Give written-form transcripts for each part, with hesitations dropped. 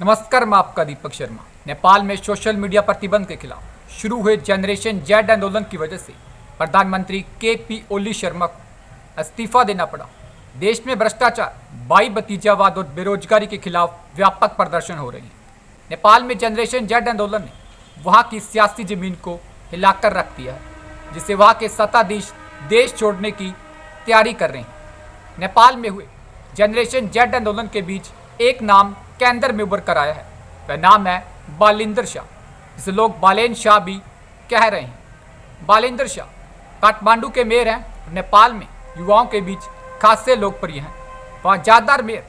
नमस्कार, मैं आपका दीपक शर्मा। नेपाल में सोशल मीडिया प्रतिबंध के खिलाफ शुरू हुए जनरेशन जेड आंदोलन की वजह से प्रधानमंत्री के.पी. ओली शर्मा को इस्तीफा देना पड़ा। देश में भ्रष्टाचार, भाई भतीजावाद और बेरोजगारी के खिलाफ व्यापक प्रदर्शन हो रहे हैं। नेपाल में जनरेशन जेड आंदोलन ने वहाँ की सियासी जमीन को हिलाकर रख दिया है, जिससे वहाँ के सत्ताधीश देश छोड़ने की तैयारी कर रहे हैं। नेपाल में हुए जनरेशन जेड आंदोलन के बीच एक नाम केंद्र में उभर कर आया है। वह नाम है बालेंद्र शाह, जिसे लोग बालेन शाह भी कह रहे हैं। बालेंद्र शाह काठमांडू के मेयर हैं। नेपाल में युवाओं के बीच खासे लोकप्रिय हैं। वहाँ ज़्यादातर मेयर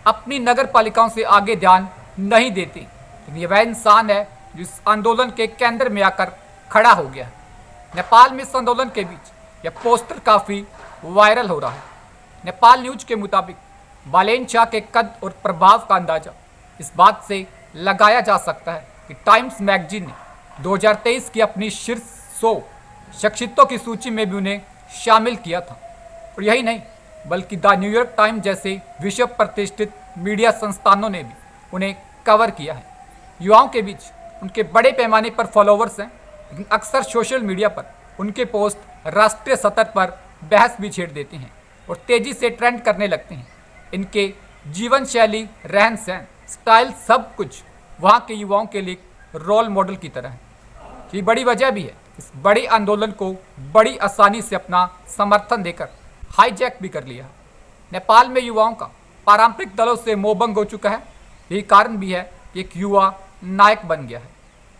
अपनी नगर पालिकाओं से आगे ध्यान नहीं देते, लेकिन यह वह इंसान है जो इस आंदोलन के केंद्र में आकर खड़ा हो गया है। नेपाल में इस आंदोलन के बीच यह पोस्टर काफ़ी वायरल हो रहा है। नेपाल न्यूज के मुताबिक बालेन शाह के कद और प्रभाव का अंदाजा इस बात से लगाया जा सकता है कि टाइम्स मैगजीन ने 2023 की अपनी शीर्ष 100 शख्सियतों की सूची में भी उन्हें शामिल किया था। और यही नहीं, बल्कि द न्यूयॉर्क टाइम्स जैसे विश्व प्रतिष्ठित मीडिया संस्थानों ने भी उन्हें कवर किया है। युवाओं के बीच उनके बड़े पैमाने पर फॉलोवर्स हैं, लेकिन अक्सर सोशल मीडिया पर उनके पोस्ट राष्ट्रीय सतह पर बहस भी छेड़ देते हैं और तेज़ी से ट्रेंड करने लगते हैं। इनके जीवन शैली, रहन सहन, स्टाइल, सब कुछ वहाँ के युवाओं के लिए रोल मॉडल की तरह है। ये बड़ी वजह भी है इस बड़े आंदोलन को बड़ी आसानी से अपना समर्थन देकर हाईजैक भी कर लिया है। नेपाल में युवाओं का पारंपरिक दलों से मोहभंग हो चुका है। यही कारण भी है कि एक युवा नायक बन गया है।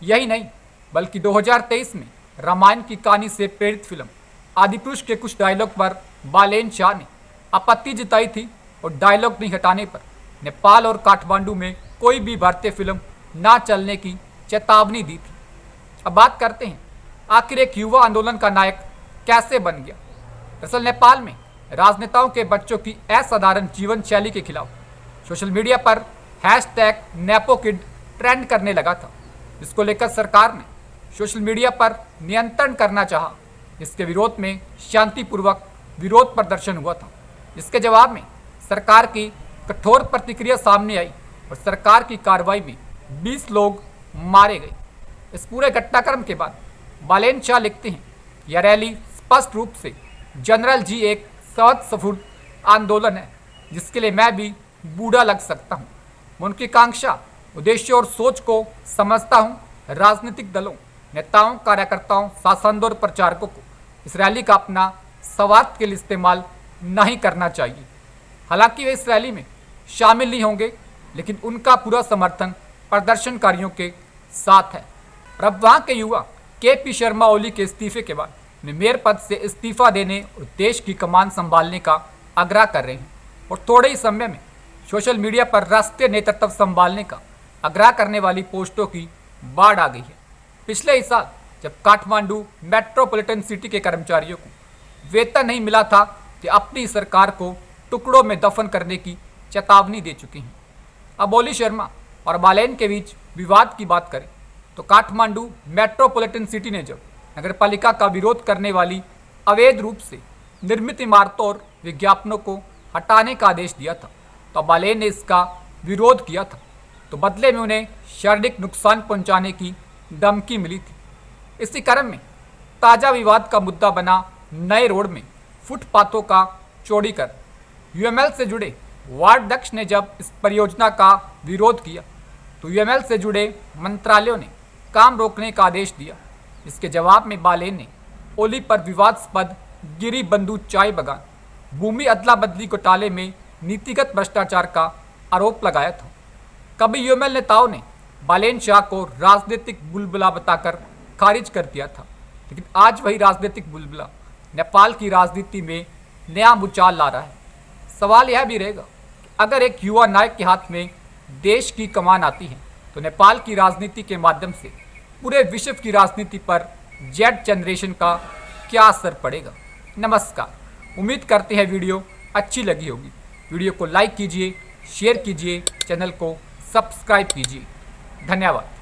यही नहीं, बल्कि 2023 में रामायण की कहानी से प्रेरित फिल्म आदिपुरुष के कुछ डायलॉग पर बालेन शाह ने आपत्ति जताई थी और डायलॉग नहीं हटाने पर नेपाल और काठमांडू में कोई भी भारतीय फिल्म ना चलने की चेतावनी दी थी। अब बात करते हैं आखिर एक युवा आंदोलन का नायक कैसे बन गया। दरअसल नेपाल में राजनेताओं के बच्चों की असाधारण जीवन शैली के खिलाफ सोशल मीडिया पर #नेपोकिड ट्रेंड करने लगा था, जिसको लेकर सरकार ने सोशल मीडिया पर नियंत्रण करना चाहा। इसके विरोध में शांतिपूर्वक विरोध प्रदर्शन हुआ था। इसके जवाब में सरकार की कठोर प्रतिक्रिया सामने आई और सरकार की कार्रवाई में 20 लोग मारे गए। इस पूरे घटनाक्रम के बाद बालेन शाह लिखते हैं, यह रैली स्पष्ट रूप से जनरल जी एक सहज स्फूर्त आंदोलन है, जिसके लिए मैं भी बूढ़ा लग सकता हूँ। मैं उनकी कांक्षा, उद्देश्य और सोच को समझता हूँ। राजनीतिक दलों, नेताओं, कार्यकर्ताओं, शासनों और प्रचारकों को इस रैली का अपना स्वार्थ के लिए इस्तेमाल नहीं करना चाहिए। हालांकि वे इस रैली में शामिल नहीं होंगे, लेकिन उनका पूरा समर्थन प्रदर्शनकारियों के साथ है। और अब वहाँ के युवा के.पी. शर्मा ओली के इस्तीफे के बाद उन्हें मेयर पद से इस्तीफा देने और देश की कमान संभालने का आग्रह कर रहे हैं और थोड़े ही समय में सोशल मीडिया पर राष्ट्रीय नेतृत्व संभालने का आग्रह करने वाली पोस्टों की बाढ़ आ गई है। पिछले ही साल जब काठमांडू मेट्रोपॉलिटन सिटी के कर्मचारियों को वेतन नहीं मिला था, कि अपनी सरकार को टुकड़ों में दफन करने की चेतावनी दे चुकी हैं। अब ओली शर्मा और बालेन के बीच विवाद की बात करें तो काठमांडू मेट्रोपॉलिटन सिटी ने जब नगरपालिका का विरोध करने वाली अवैध रूप से निर्मित इमारतों और विज्ञापनों को हटाने का आदेश दिया था, तो बालेन ने इसका विरोध किया था। तो बदले में उन्हें शारीरिक नुकसान पहुंचाने की धमकी मिली थी। इसी क्रम में ताज़ा विवाद का मुद्दा बना नए रोड में फुटपाथों का चौड़ीकरण। यूएमएल से जुड़े वार्ड अध्यक्ष ने जब इस परियोजना का विरोध किया, तो यूएमएल से जुड़े मंत्रालयों ने काम रोकने का आदेश दिया। इसके जवाब में बालेन ने ओली पर विवादास्पद गिरी बंधु चाय बगान, भूमि अदला बदली घोटाले में नीतिगत भ्रष्टाचार का आरोप लगाया था। कभी यूएमएल नेताओं ने बालेन शाह को राजनीतिक बुलबुला बताकर खारिज कर दिया था, लेकिन आज वही राजनीतिक बुलबुला नेपाल की राजनीति में नया भूचाल ला रहा है। सवाल यह भी रहेगा कि अगर एक युवा नायक के हाथ में देश की कमान आती है, तो नेपाल की राजनीति के माध्यम से पूरे विश्व की राजनीति पर जेड जनरेशन का क्या असर पड़ेगा। नमस्कार, उम्मीद करते हैं वीडियो अच्छी लगी होगी। वीडियो को लाइक कीजिए, शेयर कीजिए, चैनल को सब्सक्राइब कीजिए। धन्यवाद।